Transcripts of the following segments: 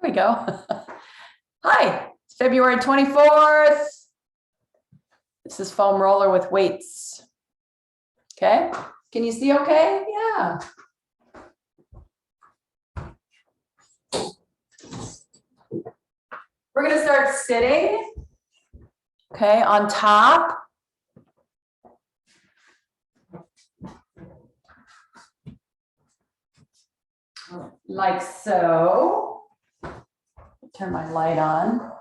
we go. Hi, it's February 24th. This is foam roller with weights. Okay, can you see okay? Yeah. We're gonna start sitting, okay, on top. Like so. Turn my light on.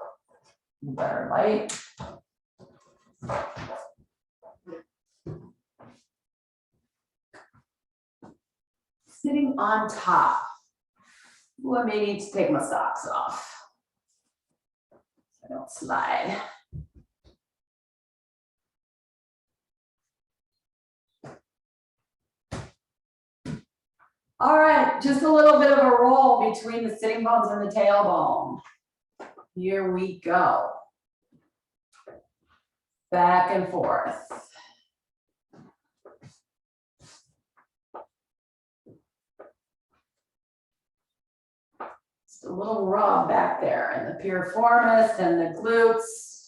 Better light. Sitting on top. Ooh, I may need to take my socks off so I don't slide. All right, just a little bit of a roll between the sitting bones and the tailbone. Here we go. Back and forth. Just a little rub back there in the piriformis and the glutes.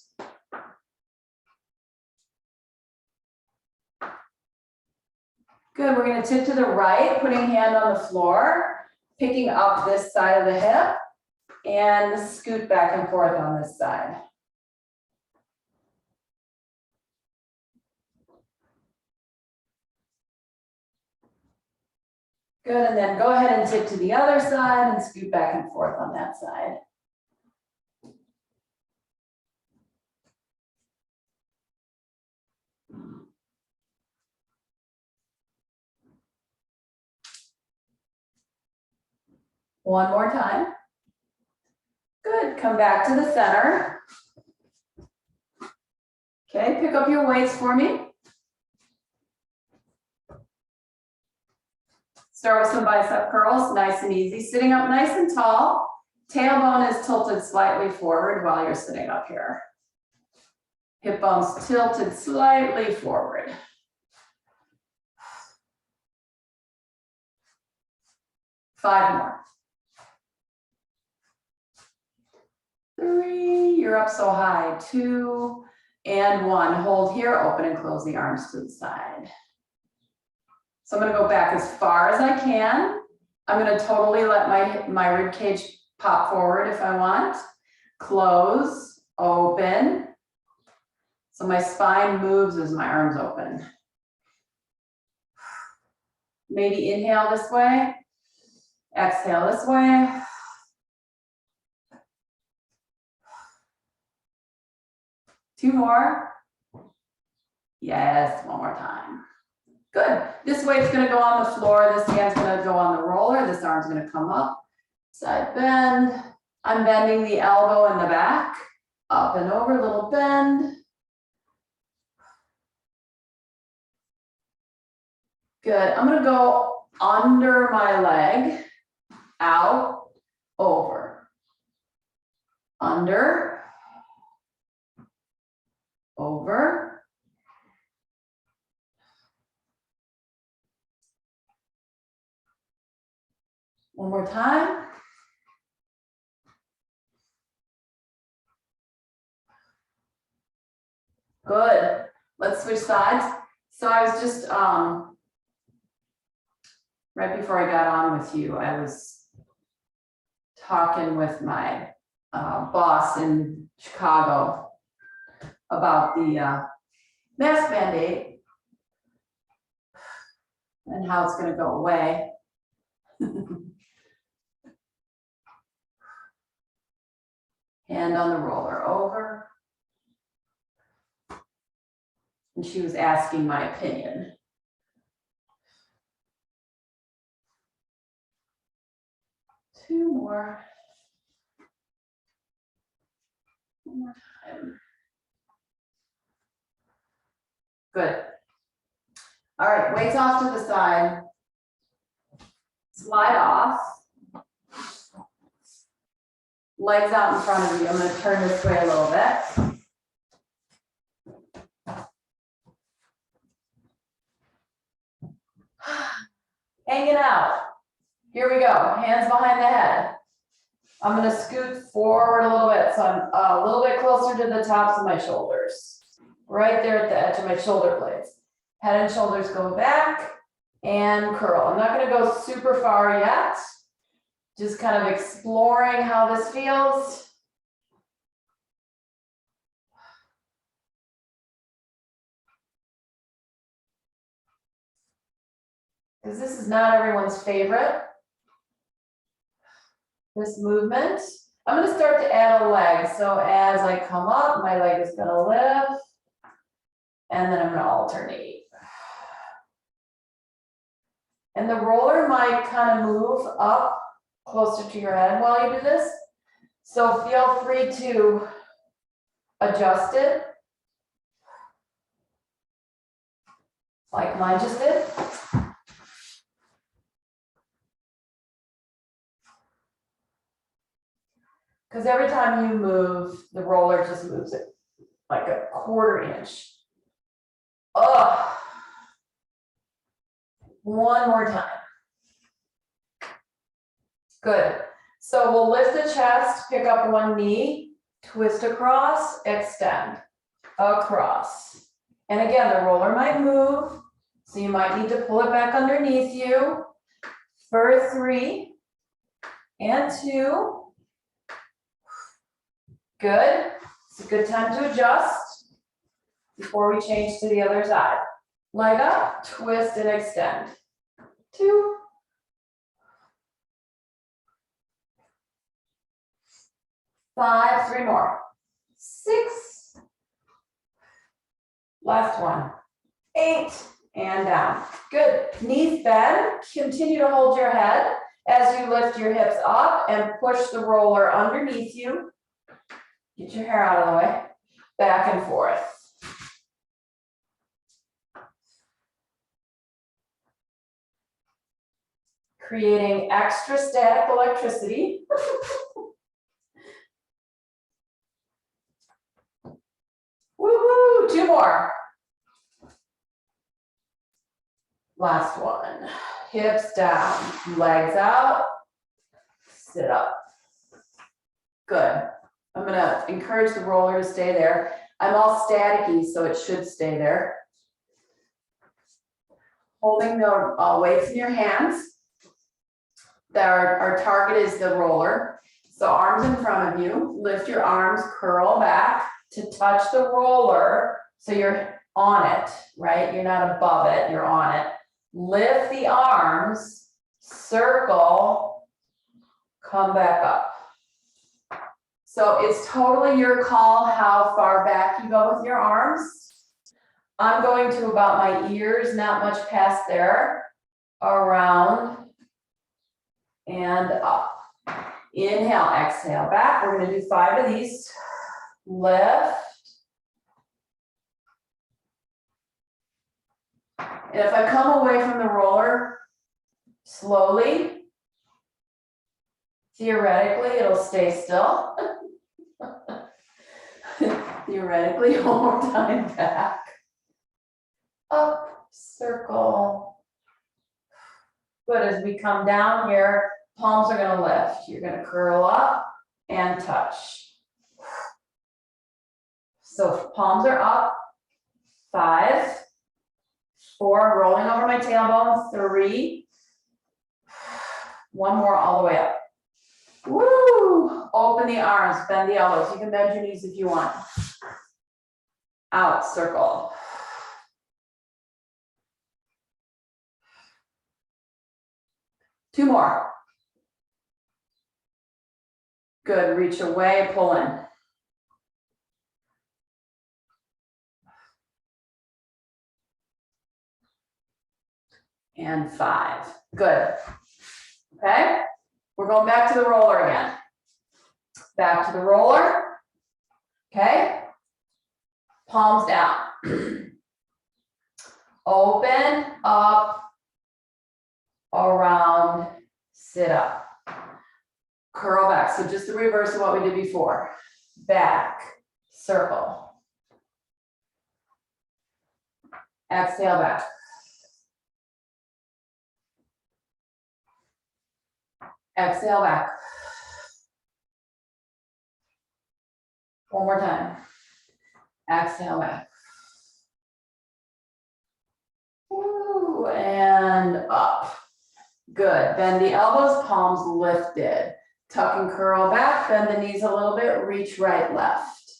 Good, we're gonna tip to the right, putting hand on the floor, picking up this side of the hip, and scoot back and forth on this side. Good, and then go ahead and tip to the other side and scoot back and forth on that side. One more time. Good, come back to the center. Okay, pick up your weights for me. Start with some bicep curls, nice and easy. Sitting up nice and tall. Tailbone is tilted slightly forward while you're sitting up here. Hip bone's tilted slightly forward. Five more. Three, you're up so high. Two and one. Hold here, open and close the arms to the side. So I'm gonna go back as far as I can. I'm gonna totally let my rib cage pop forward if I want. Close, open. So my spine moves as my arms open. Maybe inhale this way, exhale this way. Two more. Yes, one more time. Good. This weight's gonna go on the floor. This hand's gonna go on the roller. This arm's gonna come up. Side bend. I'm bending the elbow in the back. Up and over, little bend. Good. I'm gonna go under my leg, out, over. Under, over. One more time. Good. Let's switch sides. So I was just, right before I got on with you, I was talking with my boss in Chicago about the mask mandate and how it's going to go away. Hand on the roller over. And she was asking my opinion. Two more. One more time. Good. All right, weights off to the side. Slide off. Legs out in front of you. I'm going to turn this way a little bit. Hanging out. Here we go. Hands behind the head. I'm gonna scoot forward a little bit, so I'm a little bit closer to the tops of my shoulders. Right there at the edge of my shoulder blades. Head and shoulders go back and curl. I'm not gonna go super far yet. Just kind of exploring how this feels. Because this is not everyone's favorite, this movement. I'm going to start to add a leg. So as I come up, my leg is going to lift, and then I'm going to alternate. And the roller might kind of move up closer to your head while you do this. So feel free to adjust it, like mine just did. Because every time you move, the roller just moves it like a quarter inch. Oh, one more time. Good. So we'll lift the chest, pick up one knee, twist across, extend, across. And again, the roller might move, so you might need to pull it back underneath you for 3 and 2. Good. It's a good time to adjust before we change to the other side. Leg up, twist and extend. 2. 5, 3 more. 6. Last one. 8 and down. Good. Knees bend. Continue to hold your head as you lift your hips up and push the roller underneath you. Get your hair out of the way. Back and forth. Creating extra static electricity. Woohoo! 2 more. Last one. Hips down, legs out, sit up. Good. I'm gonna encourage the roller to stay there. I'm all staticky, so it should stay there. Holding the weights in your hands. Our target is the roller. So arms in front of you, lift your arms, curl back to touch the roller. So you're on it, right? You're not above it, you're on it. Lift the arms, circle, come back up. So it's totally your call how far back you go with your arms. I'm going to about my ears, not much past there, around and up. Inhale, exhale, back. We're going to do 5 of these. Lift. And if I come away from the roller slowly, theoretically, it'll stay still. Theoretically, one more time back. Up, circle. Good, as we come down here, palms are gonna lift. You're gonna curl up and touch. So palms are up. 5, 4, rolling over my tailbone. 3. 1 more all the way up. Woo! Open the arms, bend the elbows. You can bend your knees if you want. Out, circle. Two more. Good, reach away, pull in. And 5, good. Okay, we're going back to the roller again. Back to the roller, okay? Palms down. Open, up, around, sit up. Curl back, so just the reverse of what we did before. Back, circle. Exhale back. Exhale back. One more time. Exhale back. Woo, and up. Good. Bend the elbows, palms lifted. Tuck and curl back, bend the knees a little bit, reach right, left.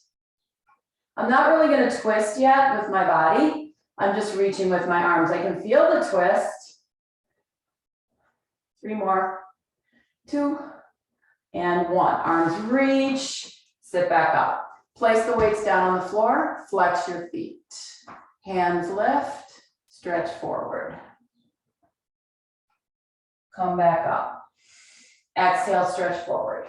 I'm not really going to twist yet with my body. I'm just reaching with my arms. I can feel the twist. 3 more. 2 and 1. Arms reach, sit back up. Place the weights down on the floor, flex your feet. Hands lift, stretch forward. Come back up. Exhale, stretch forward.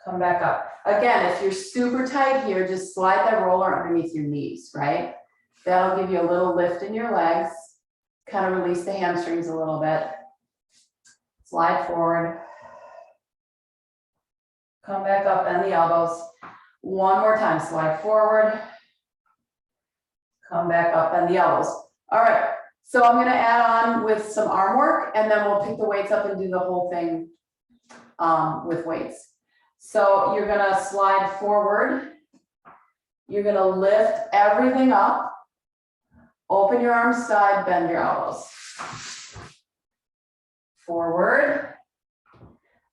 Come back up. Again, if you're super tight here, just slide that roller underneath your knees, right? That'll give you a little lift in your legs. Kind of release the hamstrings a little bit. Slide forward. Come back up, bend the elbows. One more time, slide forward. Come back up, bend the elbows. All right, so I'm gonna add on with some arm work, and then we'll pick the weights up and do the whole thing with weights. So you're gonna slide forward. You're gonna lift everything up. Open your arms side, bend your elbows. Forward.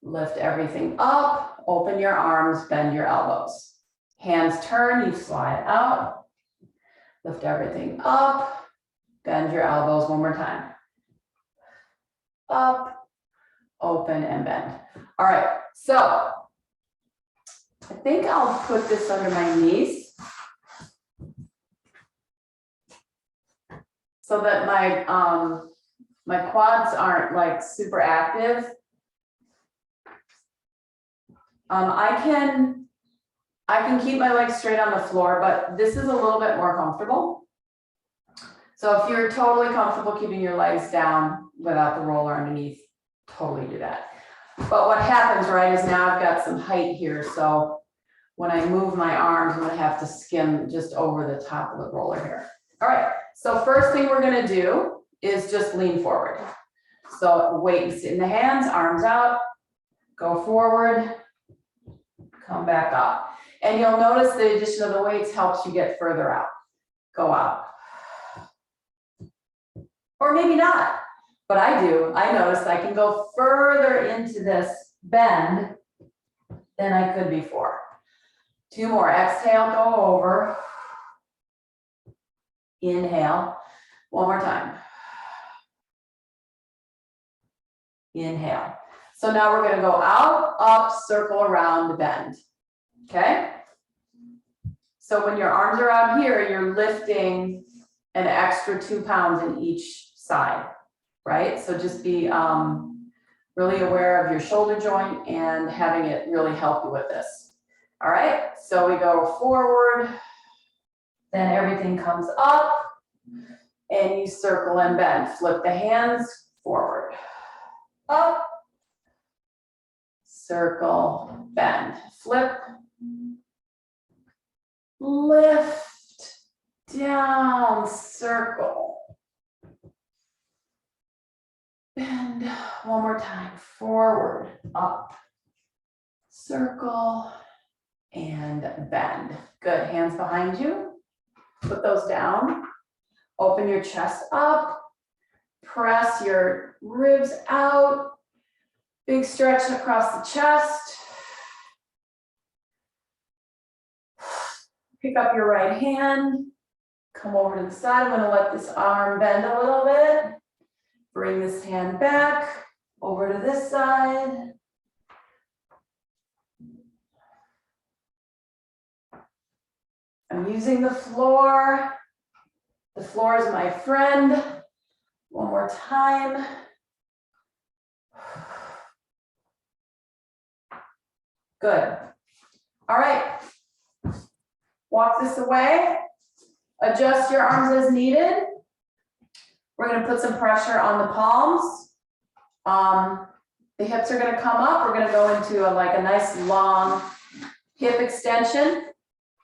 Lift everything up. Open your arms, bend your elbows. Hands turn, you slide out. Lift everything up. Bend your elbows one more time. Up, open, and bend. All right, so I think I'll put this under my knees so that my quads aren't like super active. I can keep my legs straight on the floor, but this is a little bit more comfortable. So if you're totally comfortable keeping your legs down without the roller underneath, totally do that. But what happens, right, is now I've got some height here. So when I move my arms, I'm gonna have to skim just over the top of the roller here. All right, so first thing we're gonna do is just lean forward. So weights in the hands, arms out, go forward, come back up. And you'll notice the addition of the weights helps you get further out. Go out. Or maybe not, but I do. I noticed I can go further into this bend than I could before. 2 more. Exhale, go over. Inhale. One more time. Inhale. So now we're going to go out, up, circle around, bend. Okay? So when your arms are out here, you're lifting an extra 2 pounds in each side, right? So just be really aware of your shoulder joint and having it really help you with this. All right, so we go forward, then everything comes up, and you circle and bend. Flip the hands forward, up, circle, bend, flip, lift, down, circle. Bend, one more time, forward, up, circle, and bend. Good, hands behind you. Put those down. Open your chest up. Press your ribs out. Big stretch across the chest. Pick up your right hand. Come over to the side. I'm going to let this arm bend a little bit. Bring this hand back over to this side. I'm using the floor. The floor is my friend. One more time. Good. All right. Walk this away. Adjust your arms as needed. We're going to put some pressure on the palms. The hips are going to come up. We're going to go into a nice long hip extension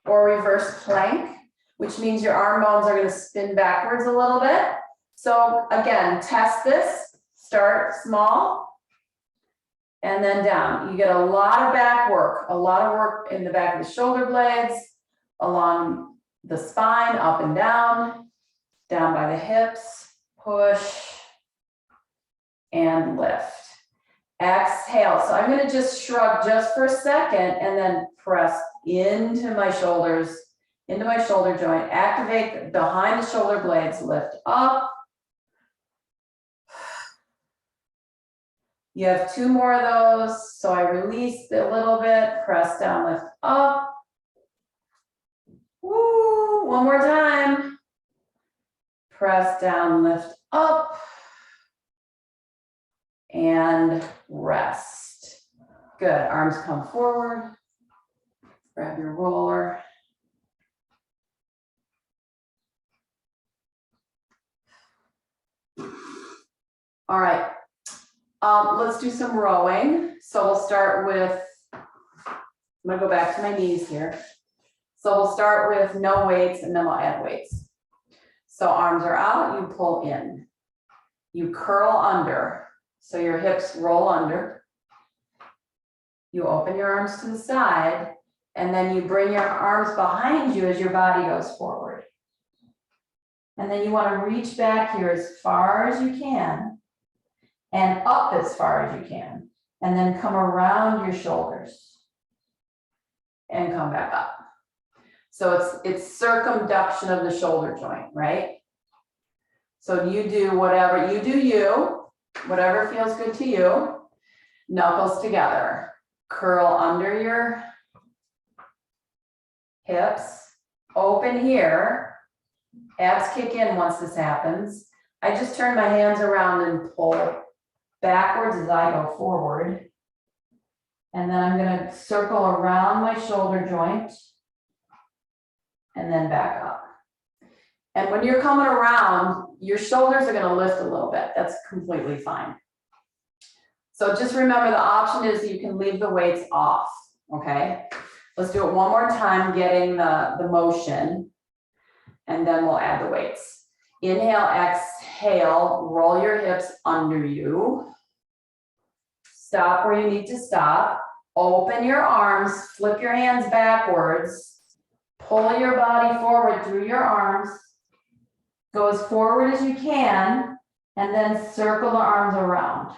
or reverse plank, which means your arm bones are going to spin backwards a little bit. So again, test this. Start small and then down. You get a lot of back work, a lot of work in the back of the shoulder blades, along the spine, up and down by the hips, push and lift. Exhale. So I'm going to just shrug just for a second and then press into my shoulders, into my shoulder joint, activate behind the shoulder blades, lift up. You have 2 more of those. So I release a little bit, press down, lift up. Woo, one more time. Press down, lift up. And rest. Good, arms come forward. Grab your roller. All right, let's do some rowing. So we'll start with, I'm gonna go back to my knees here. So we'll start with no weights and then we'll add weights. So arms are out, you pull in. You curl under, so your hips roll under. You open your arms to the side, and then you bring your arms behind you as your body goes forward. And then you want to reach back here as far as you can, and up as far as you can, and then come around your shoulders and come back up. So it's circumduction of the shoulder joint, right? So you do whatever, you do you, whatever feels good to you. Knuckles together, curl under your hips, open here, abs kick in once this happens. I just turn my hands around and pull backwards as I go forward. And then I'm gonna circle around my shoulder joint and then back up. And when you're coming around, your shoulders are gonna lift a little bit. That's completely fine. So just remember the option is you can leave the weights off, okay? Let's do it one more time, getting the motion, and then we'll add the weights. Inhale, exhale, roll your hips under you. Stop where you need to stop. Open your arms, flip your hands backwards, pull your body forward through your arms, go as forward as you can, and then circle the arms around.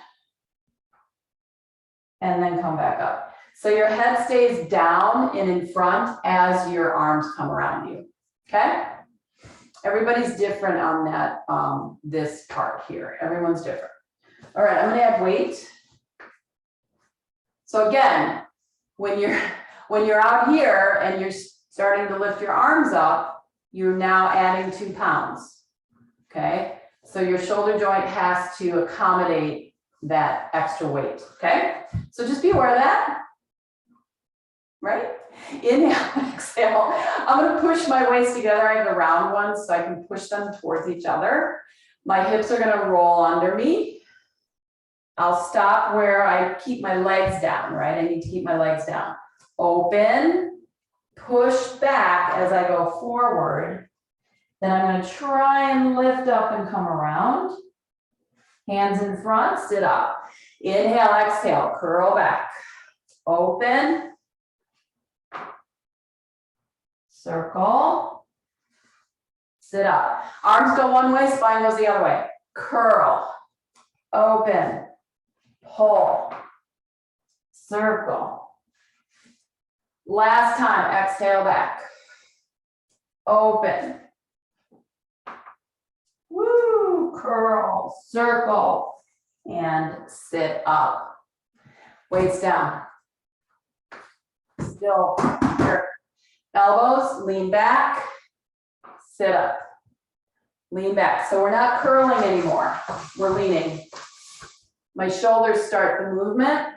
And then come back up. So your head stays down and in front as your arms come around you, okay? Everybody's different on that, this part here. Everyone's different. All right, I'm gonna add weight. So again, when you're out here and you're starting to lift your arms up, you're now adding 2 pounds, okay? So your shoulder joint has to accommodate that extra weight, okay? So just be aware of that, right? Inhale, exhale. I'm gonna push my weights together. I have the round ones so I can push them towards each other. My hips are gonna roll under me. I'll stop where I keep my legs down, right? I need to keep my legs down. Open, push back as I go forward. Then I'm gonna try and lift up and come around. Hands in front, sit up. Inhale, exhale, curl back. Open. Circle. Sit up. Arms go one way, spine goes the other way. Curl. Open. Pull. Circle. Last time, exhale back. Open. Woo, curl, circle, and sit up. Weights down. Still here. Elbows, lean back, sit up. Lean back. So we're not curling anymore. We're leaning. My shoulders start the movement.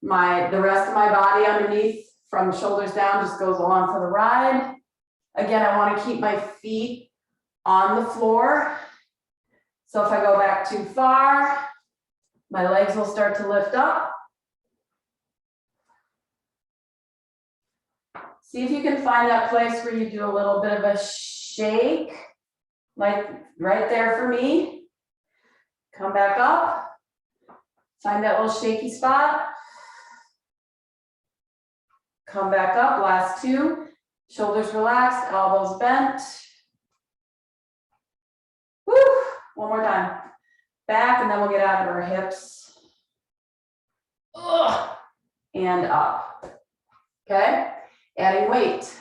The rest of my body underneath from shoulders down just goes along for the ride. Again, I want to keep my feet on the floor. So if I go back too far, my legs will start to lift up. See if you can find that place where you do a little bit of a shake, like right there for me. Come back up. Find that little shaky spot. Come back up, last two. Shoulders relaxed, elbows bent. Woo! One more time. Back, and then we'll get out of our hips. Ugh. And up. Okay? Adding weight.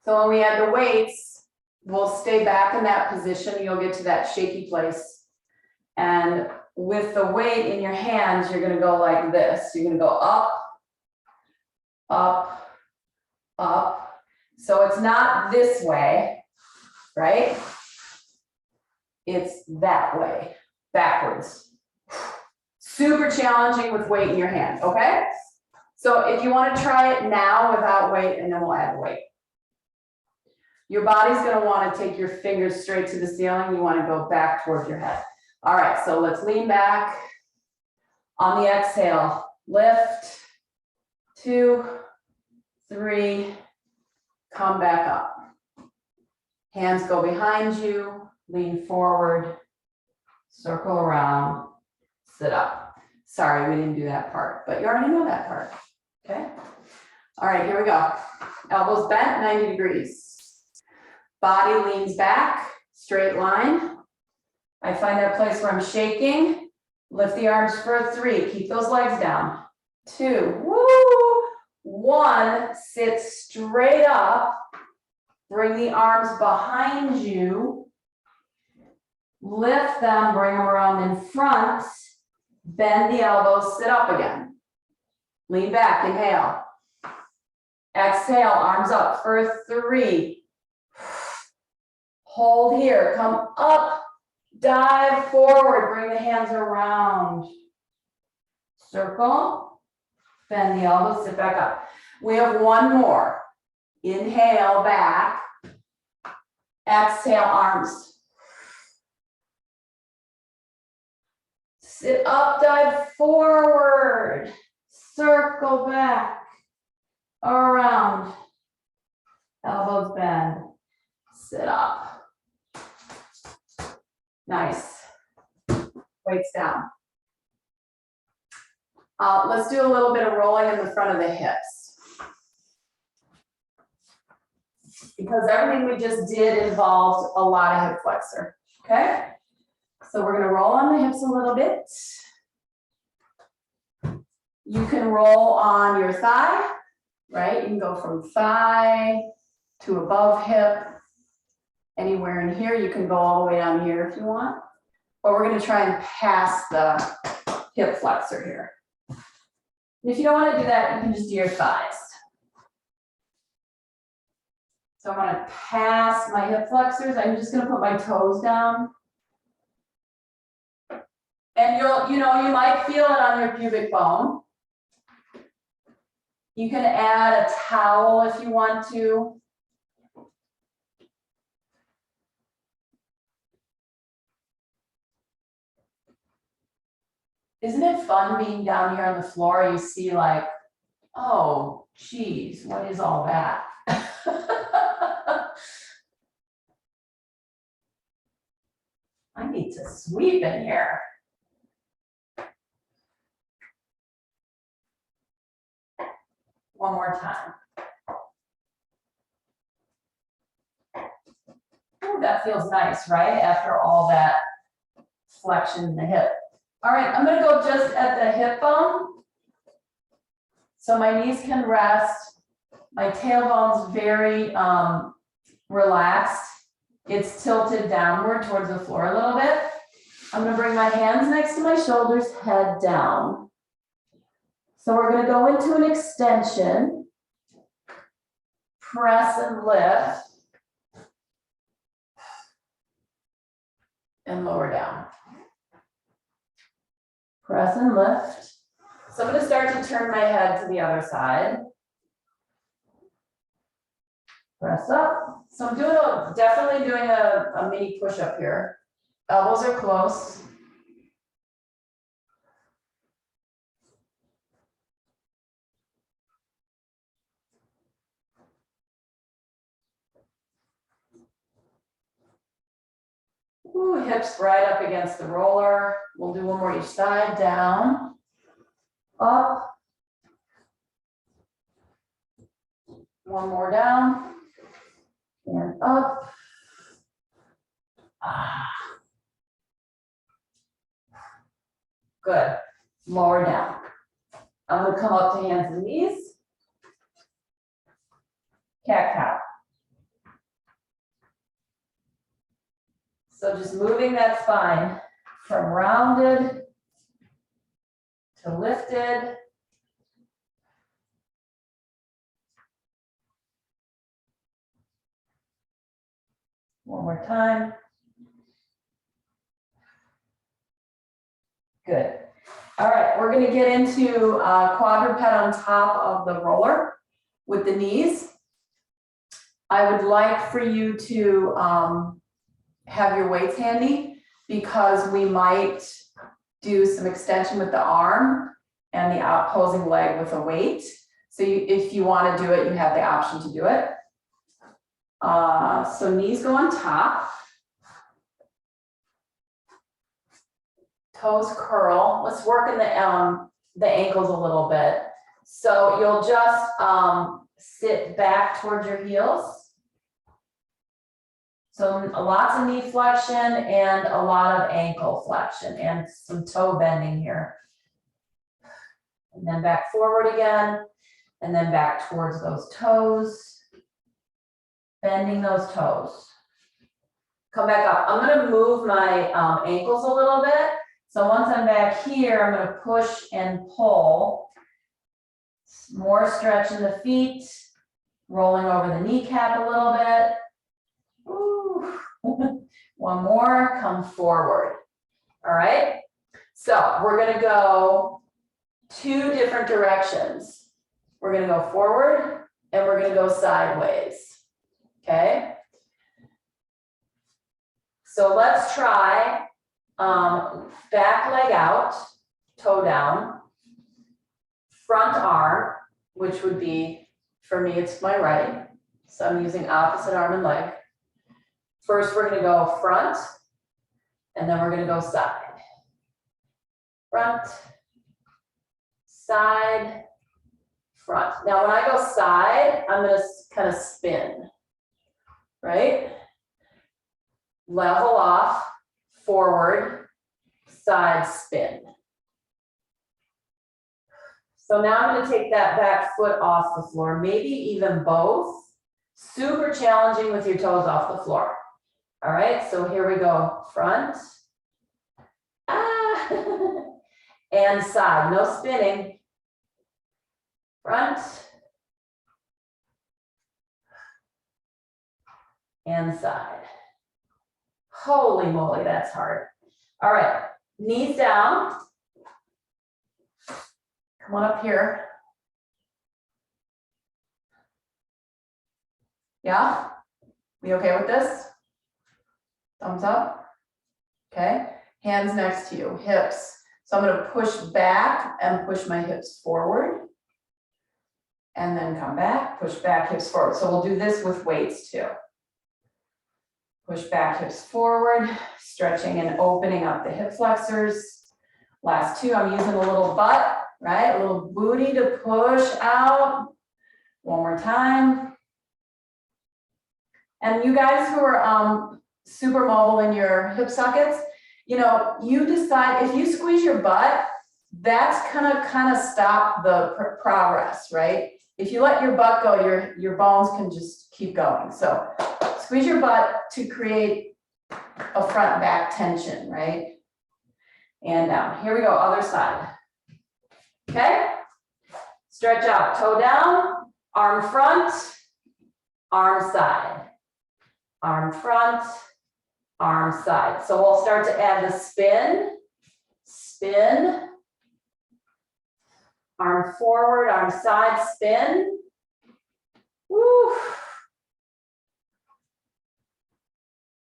So when we add the weights, we'll stay back in that position. You'll get to that shaky place. And with the weight in your hands, you're going to go like this. You're going to go up, up, up. So it's not this way, right? It's that way, backwards. Super challenging with weight in your hand, okay? So if you want to try it now without weight, and then we'll add weight. Your body's going to want to take your fingers straight to the ceiling. You want to go back towards your head. All right, so let's lean back. On the exhale, lift, 2, 3, come back up. Hands go behind you, lean forward, circle around, sit up. Sorry, we didn't do that part, but you already know that part, okay? All right, here we go. Elbows bent, 90 degrees. Body leans back, straight line. I find that place where I'm shaking. Lift the arms for 3, keep those legs down. 2, woo! 1, sit straight up. Bring the arms behind you. Lift them, bring them around in front. Bend the elbows, sit up again. Lean back, inhale. Exhale, arms up for 3. Hold here, come up, dive forward, bring the hands around. Circle, bend the elbows, sit back up. We have one more. Inhale, back. Exhale, arms. Sit up, dive forward. Circle back, around. Elbows bend. Sit up. Nice. Weights down. Let's do a little bit of rolling in the front of the hips. Because everything we just did involved a lot of hip flexor, okay? So we're gonna roll on the hips a little bit. You can roll on your thigh, right? You can go from thigh to above hip. Anywhere in here, you can go all the way down here if you want. But we're gonna try and pass the hip flexor here. And if you don't wanna do that, you can just do your thighs. So I'm gonna pass my hip flexors. I'm just gonna put my toes down. And you might feel it on your pubic bone. You can add a towel if you want to. Isn't it fun being down here on the floor? You see like, oh, geez, what is all that? I need to sweep in here. One more time. Oh, that feels nice, right? After all that flexion in the hip. All right, I'm gonna go just at the hip bone. So my knees can rest. My tailbone's very relaxed. It's tilted downward towards the floor a little bit. I'm gonna bring my hands next to my shoulders, head down. So we're gonna go into an extension. Press and lift. And lower down. Press and lift. So I'm going to start to turn my head to the other side. Press up. So I'm definitely doing a mini push-up here. Elbows are close. Ooh, hips right up against the roller. We'll do one more each side, down, up. One more down, and up. Good. Lower down. I'm going to come up to hands and knees. Cat-cow. So just moving that spine from rounded to lifted. One more time. Good. All right, we're going to get into quadruped on top of the roller with the knees. I would like for you to have your weights handy because we might do some extension with the arm and the opposing leg with a weight. So if you want to do it, you have the option to do it. So knees go on top. Toes curl. Let's work in the ankles a little bit. So you'll just sit back towards your heels. So lots of knee flexion and a lot of ankle flexion and some toe bending here. And then back forward again, and then back towards those toes. Bending those toes. Come back up. I'm going to move my ankles a little bit. So once I'm back here, I'm going to push and pull. More stretch in the feet, rolling over the kneecap a little bit. Ooh. One more, come forward. All right. So we're going to go two different directions. We're going to go forward and we're going to go sideways. Okay. So let's try back leg out, toe down, front arm, which would be, for me, it's my right. So I'm using opposite arm and leg. First, we're going to go front, and then we're going to go side. Front, side, front. Now, when I go side, I'm going to kind of spin, right? Level off, forward, side spin. So now I'm going to take that back foot off the floor, maybe even both. Super challenging with your toes off the floor. All right, so here we go. Front. And side, no spinning. Front. And side. Holy moly, that's hard. All right, knees down. Come on up here. Yeah? We okay with this? Thumbs up. Okay. Hands next to you, hips. So I'm going to push back and push my hips forward. And then come back, push back, hips forward. So we'll do this with weights too. Push back, hips forward, stretching and opening up the hip flexors. Last two, I'm using a little butt, right? A little booty to push out. One more time. And you guys who are super mobile in your hip sockets, you know, you decide if you squeeze your butt, that's gonna kind of stop the progress, right? If you let your butt go, your bones can just keep going. So squeeze your butt to create a front back tension, right? And down. Here we go, other side. Okay? Stretch out, toe down, arm front, arm side. Arm front, arm side. So we'll start to add the spin, spin, arm forward, arm side, spin. Woo.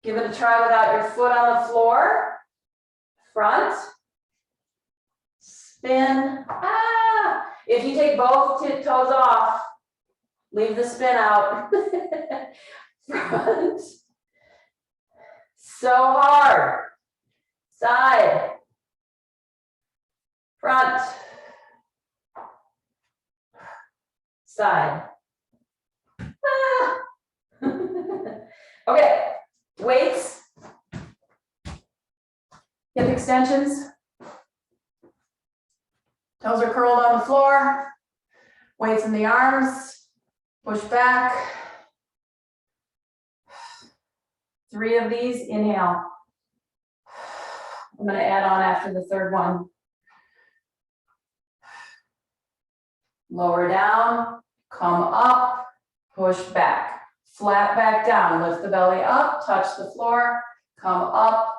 Give it a try without your foot on the floor. Front, spin. Ah! If you take both toes off, leave the spin out. Front, So hard. Side. Front. Side. Ah. Okay, weights. Hip extensions. Toes are curled on the floor. Weights in the arms. Push back. 3 of these, inhale. I'm going to add on after the third one. Lower down, come up, push back. Flat back down, lift the belly up, touch the floor, come up.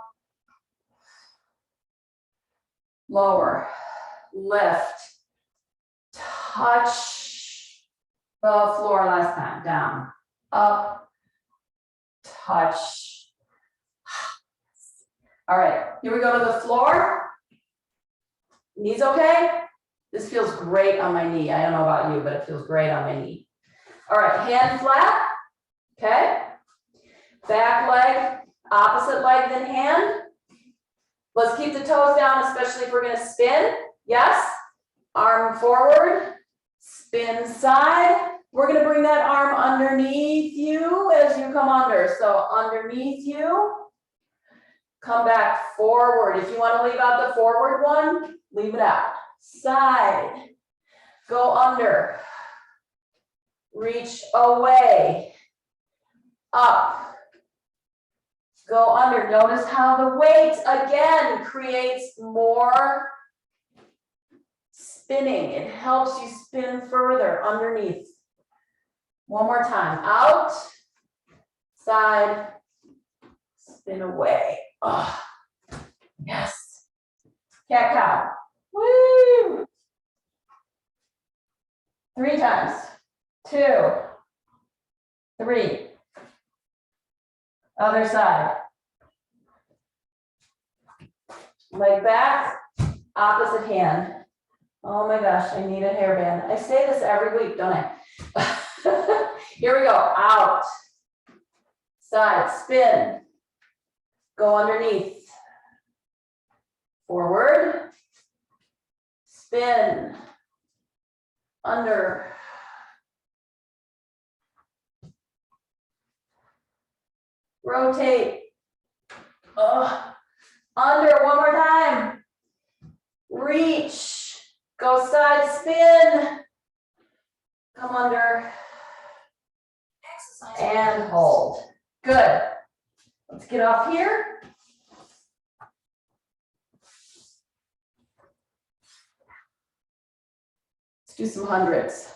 Lower, lift, touch the floor last time, down, up, touch. All right, here we go to the floor. Knees okay? This feels great on my knee. I don't know about you, but it feels great on my knee. All right, hand flat, okay? Back leg, opposite leg than hand. Let's keep the toes down, especially if we're gonna spin. Yes, arm forward, spin side. We're gonna bring that arm underneath you as you come under. So underneath you, come back forward. If you wanna leave out the forward one, leave it out. Side, go under, reach away, up, go under. Notice how the weight again creates more spinning. It helps you spin further underneath. One more time, out, side, spin away. Oh, yes. Cat cow. Woo! 3 times. 2, 3. Other side. Leg back, opposite hand. Oh my gosh, I need a hairband. I say this every week, don't I? Here we go. Out. Side, spin. Go underneath. Forward. Spin. Under. Rotate. Under, one more time. Reach. Go side, spin. Come under. And hold. Good. Let's get off here. Let's do some hundreds.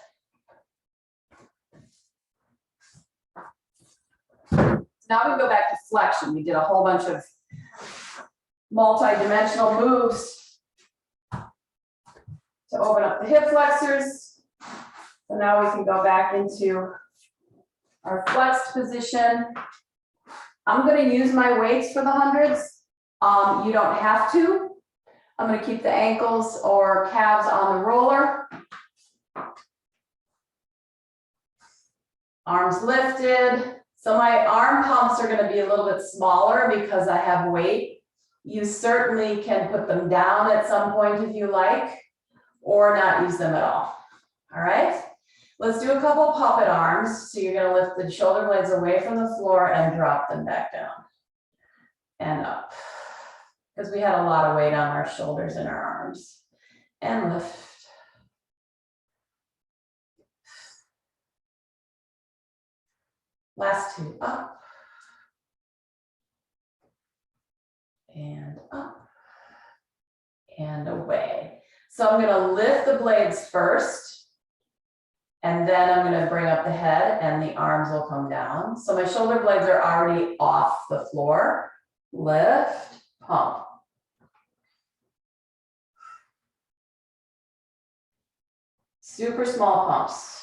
Now we can go back to flexion. We did a whole bunch of multi-dimensional moves to open up the hip flexors. So now we can go back into our flexed position. I'm going to use my weights for the hundreds. You don't have to. I'm going to keep the ankles or calves on the roller. Arms lifted. So my arm pumps are going to be a little bit smaller because I have weight. You certainly can put them down at some point if you like, or not use them at all. All right, let's do a couple puppet arms. So you're going to lift the shoulder blades away from the floor and drop them back down and up, because we had a lot of weight on our shoulders and our arms. And lift. Last 2, up and up and away. So I'm going to lift the blades first, and then I'm going to bring up the head and the arms will come down. So my shoulder blades are already off the floor. Lift, pump. Super small pumps.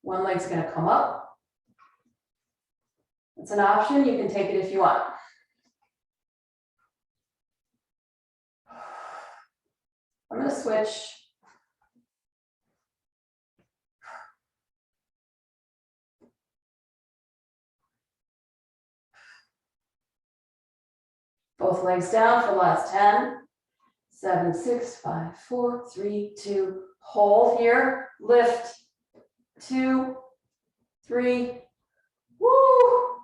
One leg's going to come up. It's an option. You can take it if you want. I'm going to switch. Both legs down for the last 10. 7, 6, 5, 4, 3, 2. Hold here. Lift. 2, 3. Woo.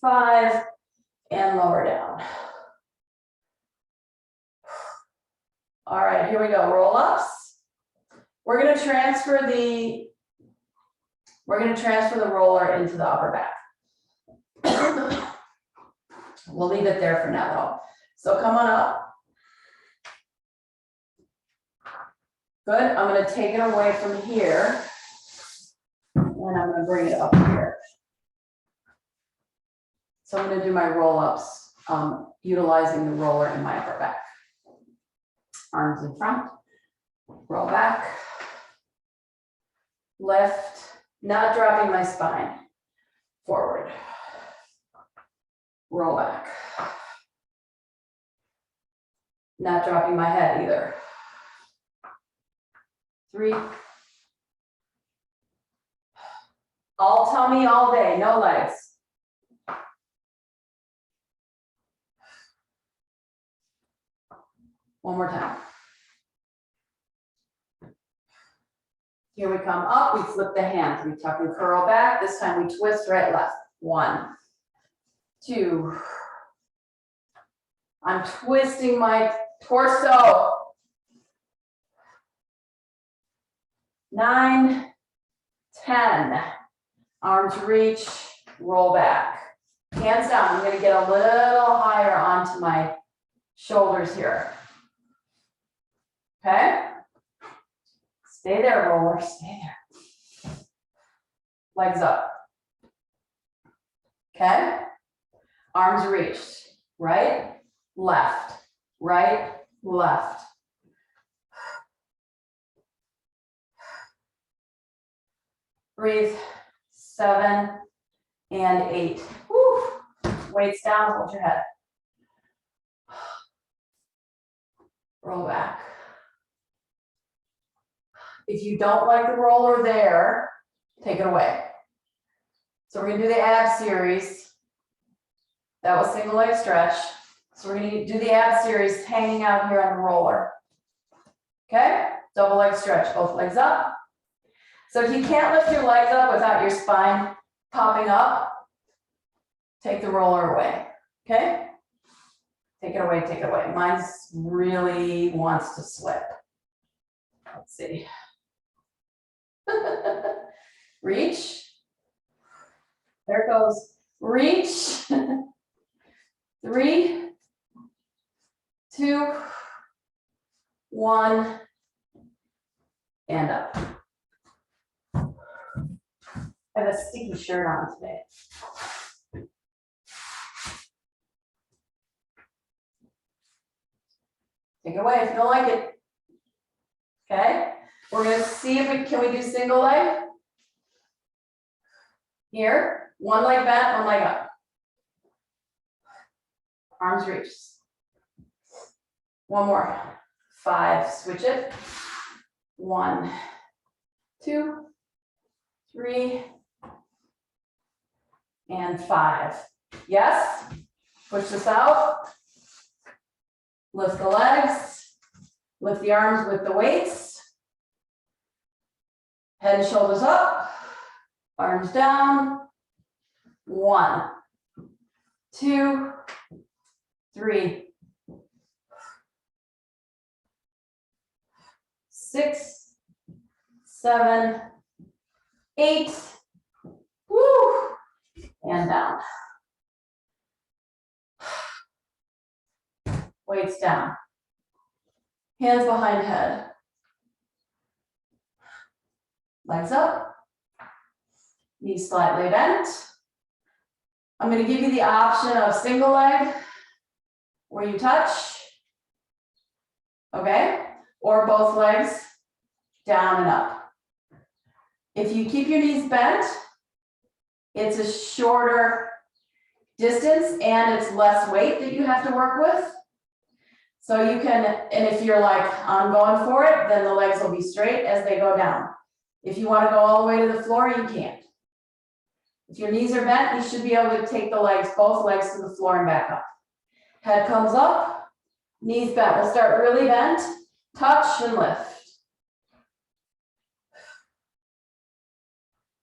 5. And lower down. All right, here we go. Roll ups. We're going to transfer the roller into the upper back. We'll leave it there for now though. So come on up. Good. I'm going to take it away from here. And I'm going to bring it up here. So I'm going to do my roll ups, utilizing the roller in my upper back. Arms in front. Roll back. Lift. Not dropping my spine. Forward. Roll back. Not dropping my head either. 3. All tummy all day, no legs. One more time. Here we come up, we flip the hands, we tuck and curl back. This time we twist right, left. 1, 2. I'm twisting my torso. 9, 10. Arms reach, roll back. Hands down, I'm gonna get a little higher onto my shoulders here. Okay? Stay there, roller, stay there. Legs up. Okay? Arms reached. Right, left, right, left. Breathe. 7 and 8. Woo. Weights down, hold your head. Roll back. If you don't like the roller there, take it away. So we're gonna do the ab series. That was single leg stretch. So we're gonna do the ab series hanging out here on the roller. Okay, double leg stretch, both legs up. So if you can't lift your legs up without your spine popping up, take the roller away, okay? Take it away, take it away. Mine really wants to slip. Let's see. Reach. There it goes. Reach. 3, 2, 1, and up. I have a sticky shirt on today. Take it away if you don't like it. Okay, we're gonna see if we can do single leg. Here, one leg bent, one leg up. Arms reached. One more. 5, switch it. 1, 2, 3, and 5. Yes, push this out. Lift the legs. Lift the arms with the weights. Head and shoulders up. Arms down. 1, 2, 3, 6, 7, 8. Woo! And down. Weights down. Hands behind head. Legs up. Knees slightly bent. I'm going to give you the option of single leg where you touch. Okay? Or both legs down and up. If you keep your knees bent, it's a shorter distance and it's less weight that you have to work with. So you can, and if you're like, I'm going for it, then the legs will be straight as they go down. If you want to go all the way to the floor, you can't. If your knees are bent, you should be able to take the legs, both legs to the floor and back up. Head comes up, knees bent. We'll start really bent, touch and lift.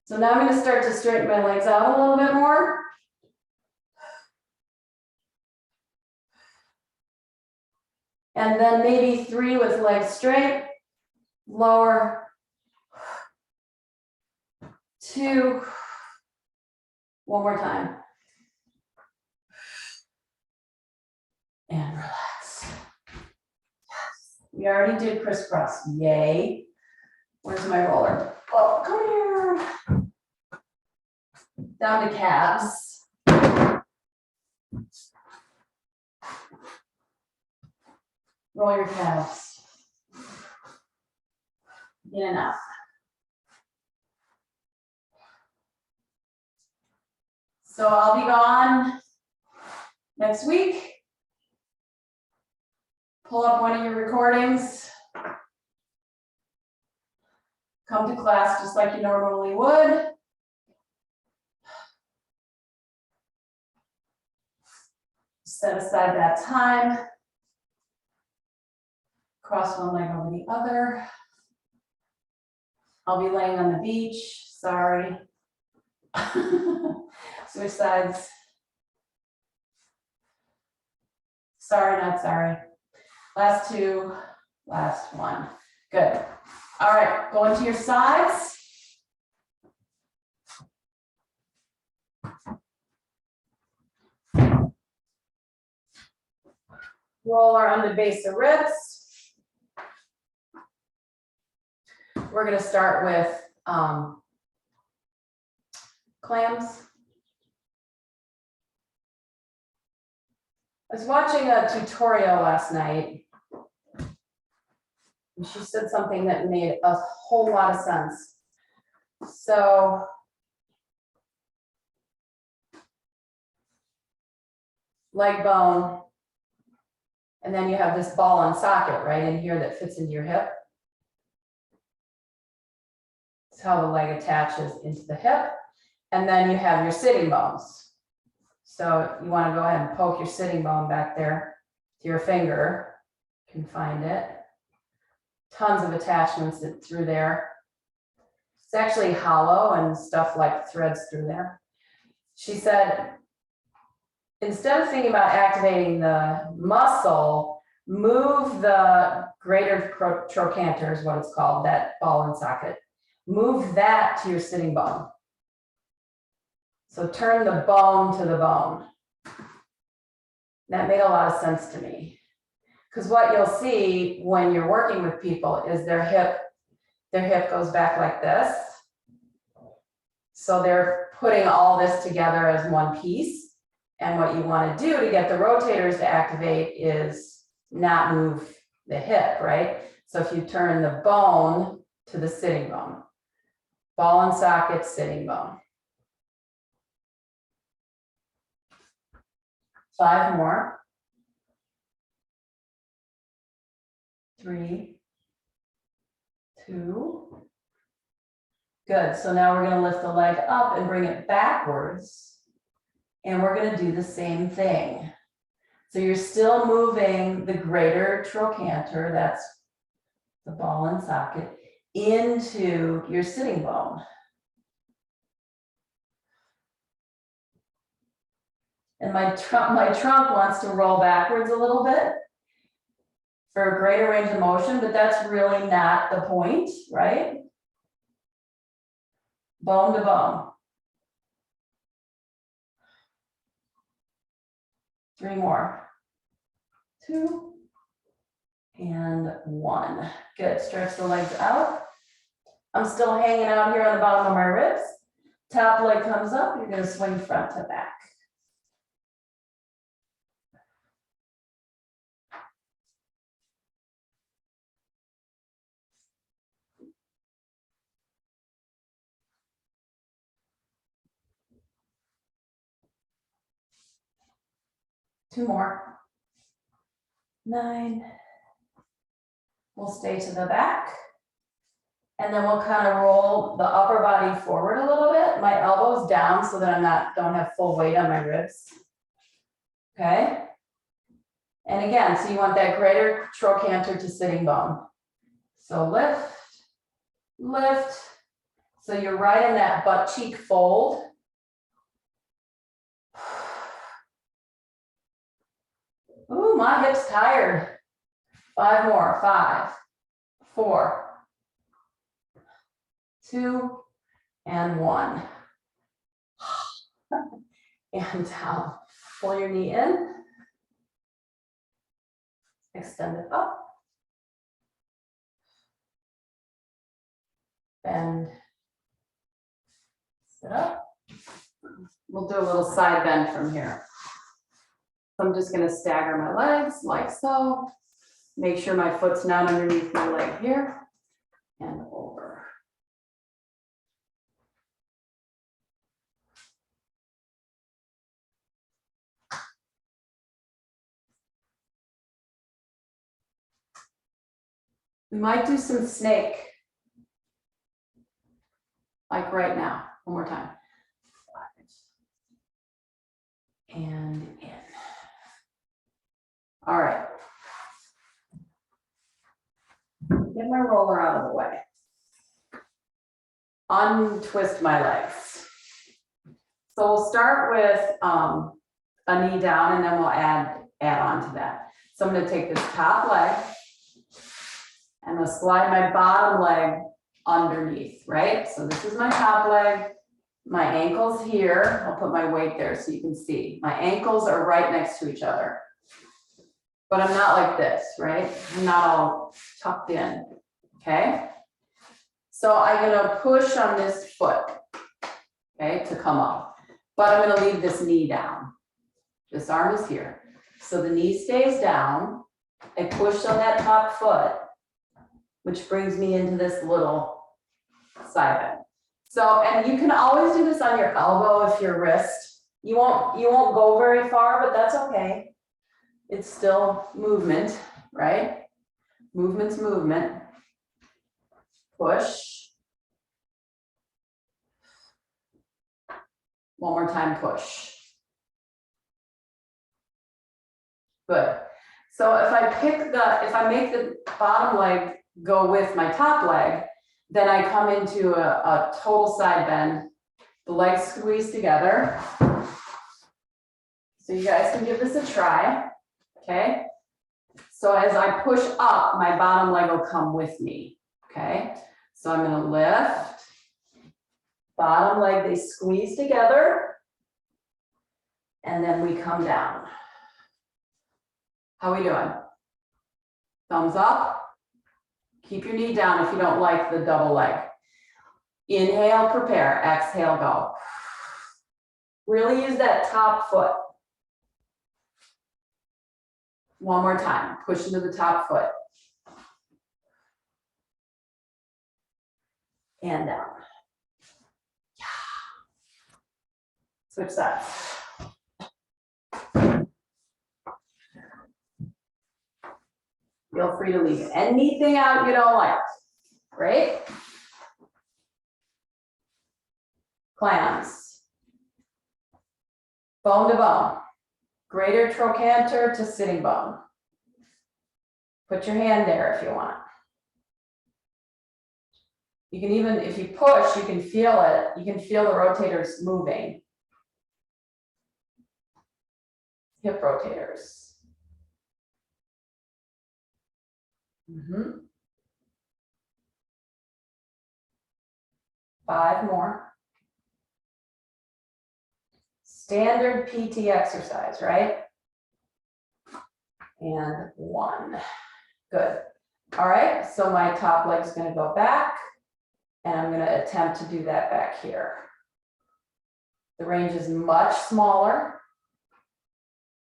So now I'm going to start to straighten my legs out a little bit more. And then maybe 3 with legs straight, lower, 2, one more time. And relax. Yes. We already did crisscross, yay. Where's my roller? Oh, come here. Down to calves. Roll your calves. In and out. So I'll be gone next week. Pull up one of your recordings. Come to class just like you normally would. Set aside that time. Cross one leg over the other. I'll be laying on the beach, sorry. Switch sides. Sorry, not sorry. Last 2, last 1. Good. All right, go into your sides. Roller on the base of ribs. We're going to start with clams. I was watching a tutorial last night, and she said something that made a whole lot of sense. So leg bone, and then you have this ball and socket right in here that fits into your hip. That's how the leg attaches into the hip. And then you have your sitting bones. So you want to go ahead and poke your sitting bone back there to your finger. You can find it. Tons of attachments through there. It's actually hollow and stuff like threads through there. She said, instead of thinking about activating the muscle, move the greater trochanter is what it's called, that ball and socket. Move that to your sitting bone. So turn the bone to the bone. That made a lot of sense to me. Because what you'll see when you're working with people is their hip goes back like this. So they're putting all this together as one piece. And what you want to do to get the rotators to activate is not move the hip, right? So if you turn the bone to the sitting bone, ball and socket, sitting bone. 5 more. 3, 2. Good. So now we're going to lift the leg up and bring it backwards. And we're going to do the same thing. So you're still moving the greater trochanter, that's the ball and socket, into your sitting bone. And my trunk wants to roll backwards a little bit for a greater range of motion, but that's really not the point, right? Bone to bone. 3 more. 2 and 1. Good. Stretch the legs out. I'm still hanging out here on the bottom of my ribs. Top leg comes up. You're going to swing front to back. Two more. 9. We'll stay to the back. And then we'll kind of roll the upper body forward a little bit. My elbows down so that don't have full weight on my ribs. Okay. And again, so you want that greater trochanter to sitting bone. So lift, lift. So you're right in that butt cheek fold. Ooh, my hip's tired. 5 more, 5, 4, 2, and 1. And down. Pull your knee in. Extend it up. Bend. Sit up. We'll do a little side bend from here. So I'm just going to stagger my legs like so. Make sure my foot's not underneath my leg here. And over. We might do some snake. Like right now. One more time. 5. And in. All right. Get my roller out of the way. Untwist my legs. So we'll start with a knee down and then we'll add on to that. So I'm going to take this top leg and I'll slide my bottom leg underneath, right? So this is my top leg. My ankle's here. I'll put my weight there so you can see. My ankles are right next to each other. But I'm not like this, right? I'm not all tucked in, okay? So I'm gonna push on this foot, okay, to come up. But I'm gonna leave this knee down. This arm is here. So the knee stays down. I push on that top foot, which brings me into this little side bend. So, and you can always do this on your elbow if your wrist. You won't go very far, but that's okay. It's still movement, right? Movement's movement. Push. One more time, push. Good. So if I make the bottom leg go with my top leg, then I come into a total side bend. The legs squeeze together. So you guys can give this a try, okay? So as I push up, my bottom leg will come with me, okay? So I'm gonna lift, bottom leg, they squeeze together, and then we come down. How are we doing? Thumbs up. Keep your knee down if you don't like the double leg. Inhale, prepare, exhale, go. Really use that top foot. One more time, push into the top foot. And down. Switch sides. Feel free to leave anything out you don't like. Great. Clams. Bone to bone. Greater trochanter to sitting bone. Put your hand there if you want. You can even, if you push, you can feel it. You can feel the rotators moving. Hip rotators. 5 more. Standard PT exercise, right? And 1. Good. All right, so my top leg's gonna go back and I'm gonna attempt to do that back here. The range is much smaller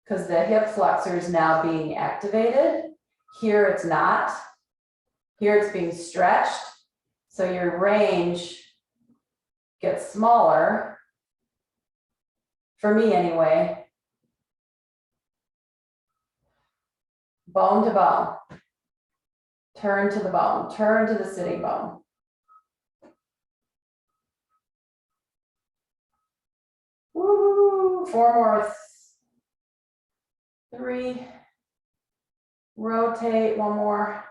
because the hip flexor is now being activated. Here it's not. Here it's being stretched. So your range gets smaller. For me anyway. Bone to bone. Turn to the bone. Turn to the sitting bone. Woo! 4 more. 3, Rotate, one more.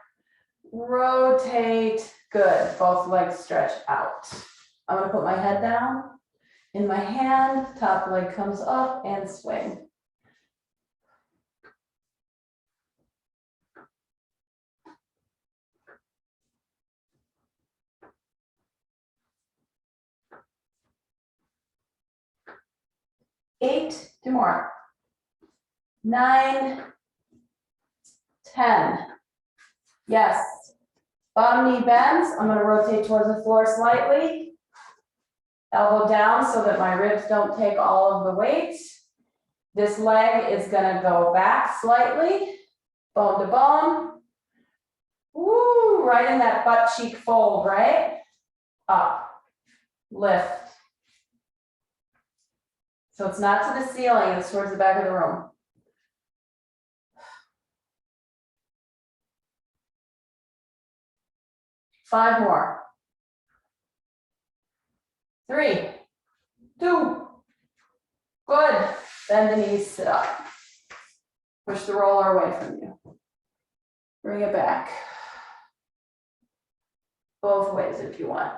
Rotate, good. Both legs stretch out. I'm gonna put my head down. In my hand, top leg comes up and swing. Eight, two more. 9, 10. Yes. Bottom knee bends. I'm going to rotate towards the floor slightly. Elbow down so that my ribs don't take all of the weight. This leg is going to go back slightly, bone to bone. Woo, right in that butt cheek fold, right? Up, lift. So it's not to the ceiling, it's towards the back of the room. Five more. 3, 2, good. Bend the knees, sit up. Push the roller away from you. Bring it back. Both ways if you want.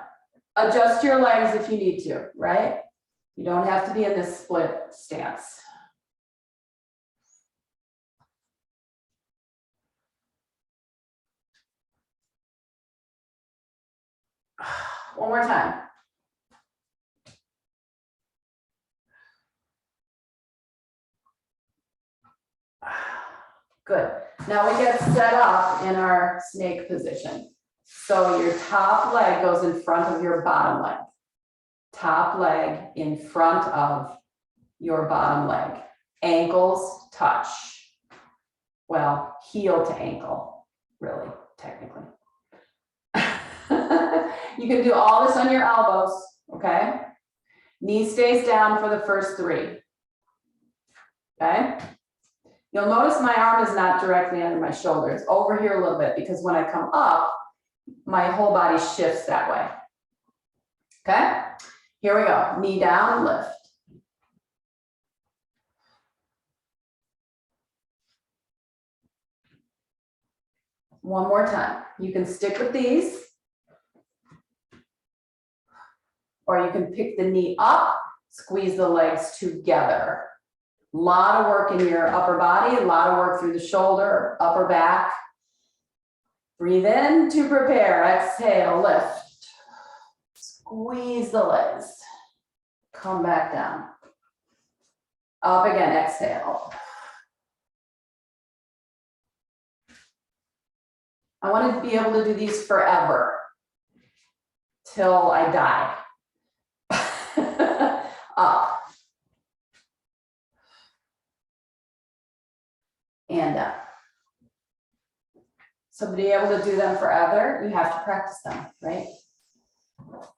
Adjust your legs if you need to, right? You don't have to be in this split stance. One more time. Good. Now we get set up in our snake position. So your top leg goes in front of your bottom leg. Top leg in front of your bottom leg. Ankles touch. Well, heel to ankle, really, technically. You can do all this on your elbows, okay? Knee stays down for the first 3. Okay? You'll notice my arm is not directly under my shoulder. It's over here a little bit because when I come up, my whole body shifts that way. Okay? Here we go. Knee down, lift. One more time. You can stick with these, or you can pick the knee up, squeeze the legs together. A lot of work in your upper body, a lot of work through the shoulder, upper back. Breathe in to prepare. Exhale, lift. Squeeze the legs. Come back down. Up again, exhale. I want to be able to do these forever, till I die. Up. And up. So to be able to do them forever, you have to practice them, right?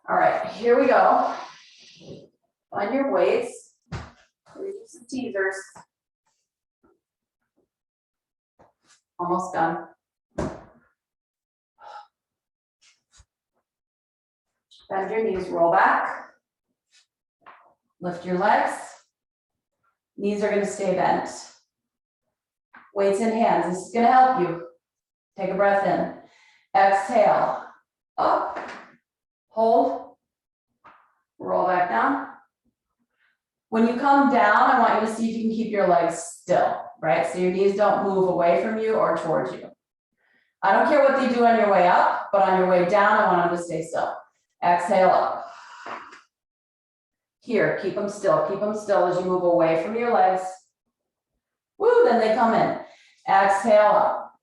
All right, here we go. Find your weights. Use some teasers. Almost done. Bend your knees, roll back. Lift your legs. Knees are going to stay bent. Weights in hands. This is going to help you. Take a breath in. Exhale. Up. Hold. Roll back down. When you come down, I want you to see if you can keep your legs still, right? So your knees don't move away from you or towards you. I don't care what they do on your way up, but on your way down, I want them to stay still. Exhale up. Here, keep them still. Keep them still as you move away from your legs. Woo, then they come in. Exhale up.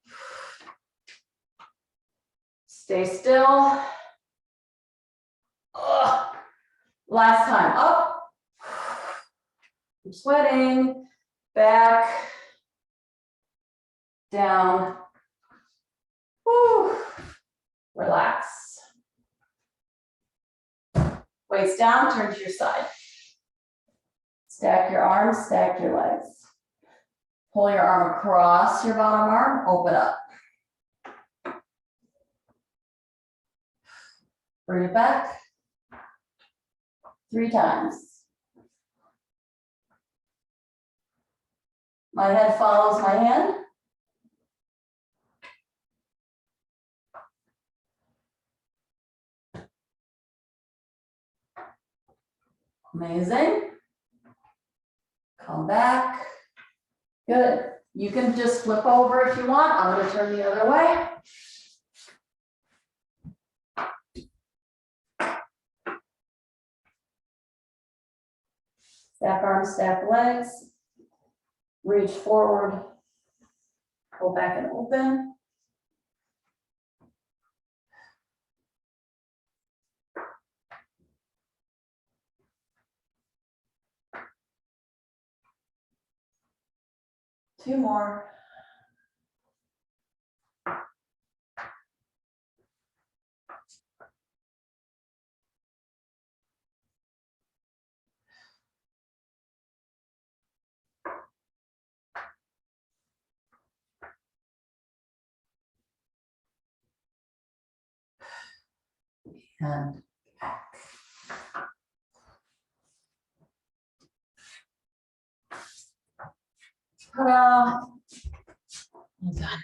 Stay still. Ugh. Last time, up. I'm sweating. Back. Down. Woo. Relax. Weights down, turn to your side. Stack your arms, stack your legs. Pull your arm across your bottom arm, open up. Bring it back. 3 times. My head follows my hand. Amazing. Come back. Good. You can just flip over if you want. I'm going to turn the other way. Stack arms, stack legs. Reach forward. Pull back and open. Two more. And back. Ta-da. Well done.